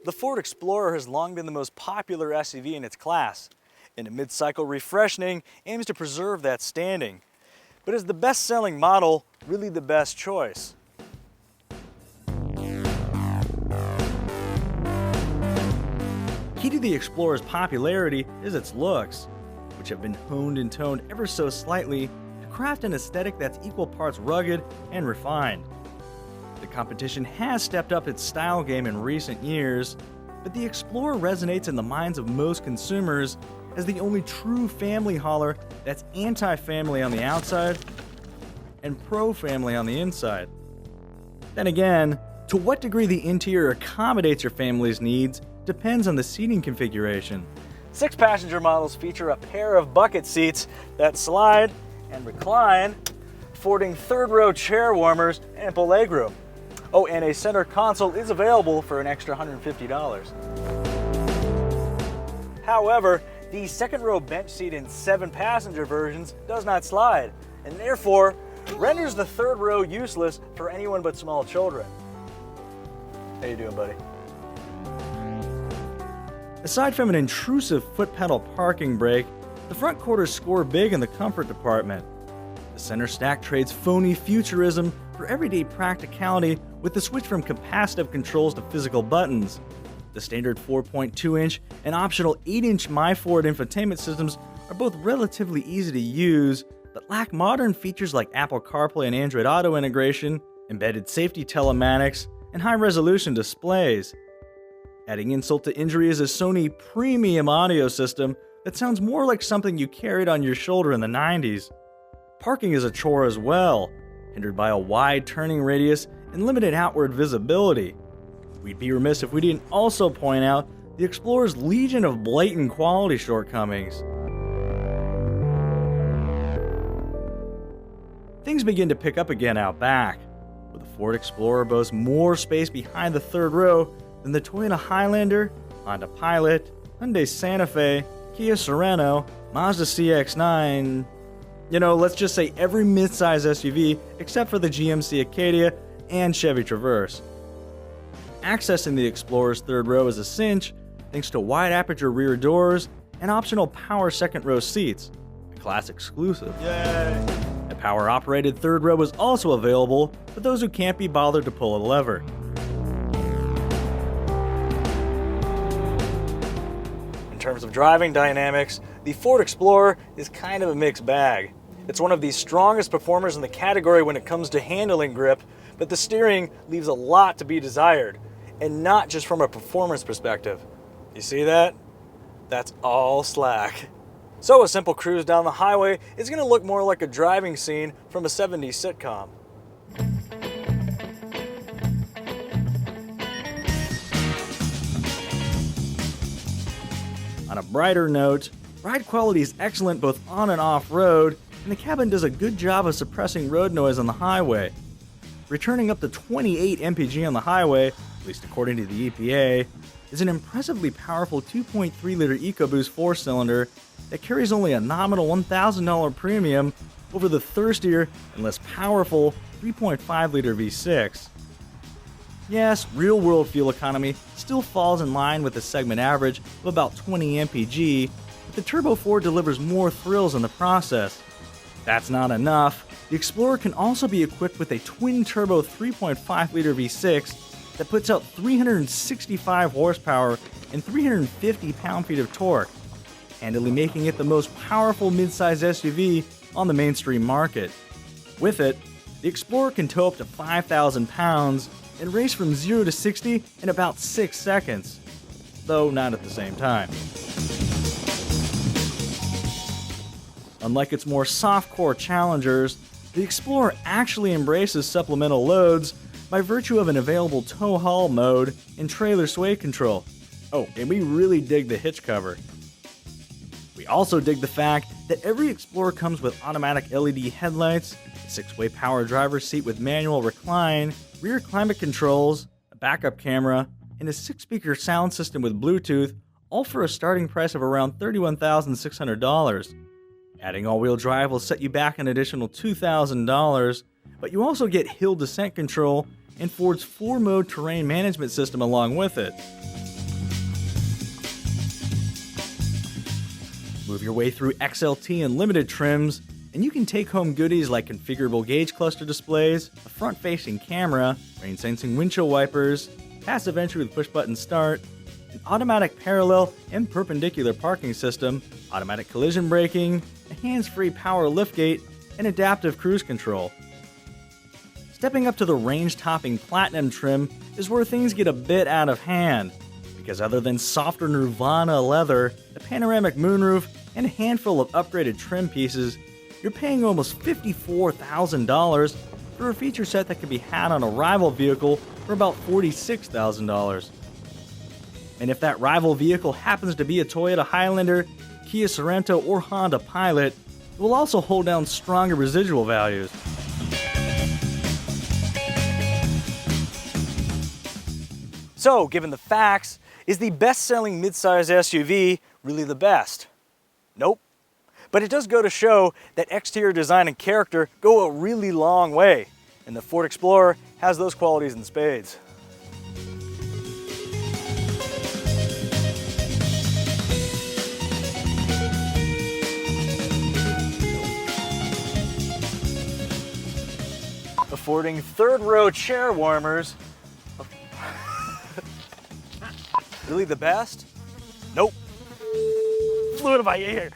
The Ford Explorer has long been the most popular SUV in its class, and a mid-cycle refreshing aims to preserve that standing. But is the best-selling model really the best choice? Key to the Explorer's popularity is its looks, which have been honed and toned ever so slightly to craft an aesthetic that's equal parts rugged and refined. The competition has stepped up its style game in recent years, but the Explorer resonates in the minds of most consumers as the only true family hauler that's anti-family on the outside and pro-family on the inside. Then again, to what degree the interior accommodates your family's needs depends on the seating configuration. 6-passenger models feature a pair of bucket seats that slide and recline, affording third-row chair warmers and ample legroom. Oh, and a center console is available for an extra $150. However, the second-row bench seat in 7-passenger versions does not slide, and therefore renders the third row useless for anyone but small children. How you doing, buddy? Aside from an intrusive foot pedal parking brake, the front quarters score big in the comfort department. The center stack trades phony futurism for everyday practicality with the switch from capacitive controls to physical buttons. The standard 4.2-inch and optional 8-inch MyFord infotainment systems are both relatively easy to use, but lack modern features like Apple CarPlay and Android Auto integration, embedded safety telematics, and high-resolution displays. Adding insult to injury is a Sony premium audio system that sounds more like something you carried on your shoulder in the 90s. Parking is a chore as well, hindered by a wide turning radius and limited outward visibility. We'd be remiss if we didn't also point out the Explorer's legion of blatant quality shortcomings. Things begin to pick up again out back, with the Ford Explorer boasts more space behind the third row than the Toyota Highlander, Honda Pilot, Hyundai Santa Fe, Kia Sorento, Mazda CX-9, let's just say every midsize SUV except for the GMC Acadia and Chevy Traverse. Accessing the Explorer's third row is a cinch thanks to wide aperture rear doors and optional power second row seats, a class exclusive. Yay! A power-operated third row is also available for those who can't be bothered to pull a lever. In terms of driving dynamics, the Ford Explorer is kind of a mixed bag. It's one of the strongest performers in the category when it comes to handling grip, but the steering leaves a lot to be desired, and not just from a performance perspective. You see that? That's all slack. So a simple cruise down the highway is going to look more like a driving scene from a 70s sitcom. On a brighter note, ride quality is excellent both on and off-road, and the cabin does a good job of suppressing road noise on the highway. Returning up to 28 mpg on the highway, at least according to the EPA, is an impressively powerful 2.3-liter Ecoboost 4-cylinder that carries only a nominal $1,000 premium over the thirstier and less powerful 3.5-liter V6. Yes, real-world fuel economy still falls in line with the segment average of about 20 mpg, but the Turbo 4 delivers more thrills in the process. That's not enough. The Explorer can also be equipped with a twin-turbo 3.5-liter V6 that puts out 365 horsepower and 350 pound-feet of torque, handily making it the most powerful midsize SUV on the mainstream market. With it, the Explorer can tow up to 5,000 pounds and race from 0 to 60 in about 6 seconds, though not at the same time. Unlike its more soft-core challengers, the Explorer actually embraces supplemental loads by virtue of an available tow haul mode and trailer sway control. Oh, and we really dig the hitch cover. We also dig the fact that every Explorer comes with automatic LED headlights, a 6-way power driver's seat with manual recline, rear climate controls, a backup camera, and a 6-speaker sound system with Bluetooth, all for a starting price of around $31,600. Adding all-wheel drive will set you back an additional $2,000, but you also get hill descent control and Ford's 4-mode terrain management system along with it. Move your way through XLT and limited trims, and you can take home goodies like configurable gauge cluster displays, a front-facing camera, rain-sensing windshield wipers, passive entry with push-button start, an automatic parallel and perpendicular parking system, automatic collision braking, a hands-free power liftgate, and adaptive cruise control. Stepping up to the range-topping Platinum trim is where things get a bit out of hand, because other than softer Nirvana leather, a panoramic moonroof, and a handful of upgraded trim pieces, you're paying almost $54,000 for a feature set that could be had on a rival vehicle for about $46,000. And if that rival vehicle happens to be a Toyota Highlander, Kia Sorento, or Honda Pilot, it will also hold down stronger residual values. So, given the facts, is the best-selling midsize SUV really the best? Nope. But it does go to show that exterior design and character go a really long way, and the Ford Explorer has those qualities in spades. Affording third-row chair warmers. Really the best? Nope. Flew it in my ear.